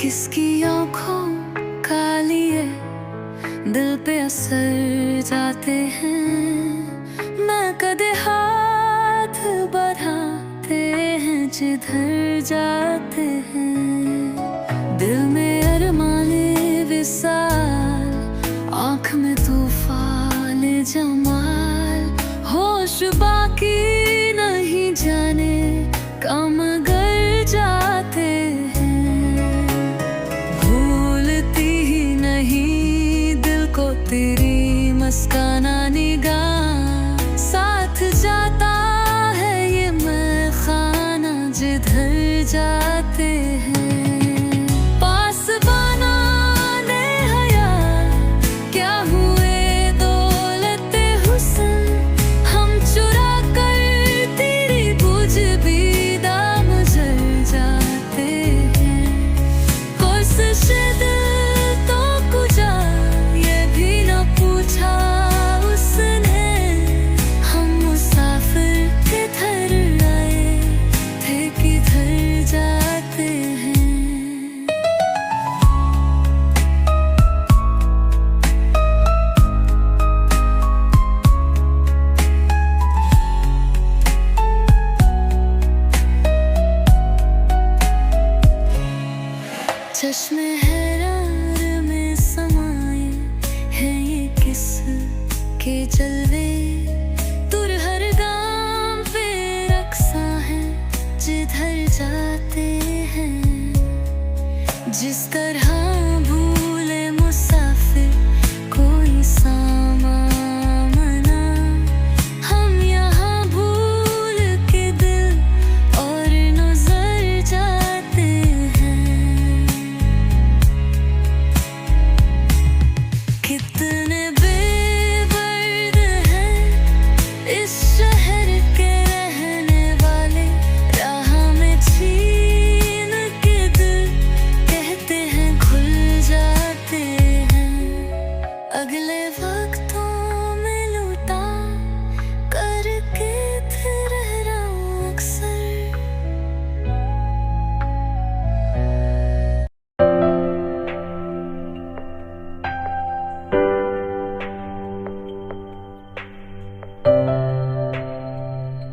किसकी आंखों काली है, दिल पे असर जाते हैं। मैं कदे हाथ बढ़ाते हैं जिधर जाते हैं। दिल में अरमाने विसाल, आँख में तूफान जमाल। होश बाकी नहीं जाने कम गर जाते हैं। भूलती ही नहीं दिल को तेरी मस्काना निगाह। साथ जाता है ये मैं खाना जिधर जाते हैं। पास बनाने हया क्या हुए दौलते हुस्न, हम चुरा कर तेरी बुझ भी दाम जल जाते हैं। कोशिश दिल तो कुजा ये भी न पूछा उसने, हम मुसाफिर किधर आए थे किधर जाते हैं। चश्मे हैरान में समाए हैं ये किस के जलवे। तुर हर गाम पे रक्सा है जिधर जाते हैं। जिस तरह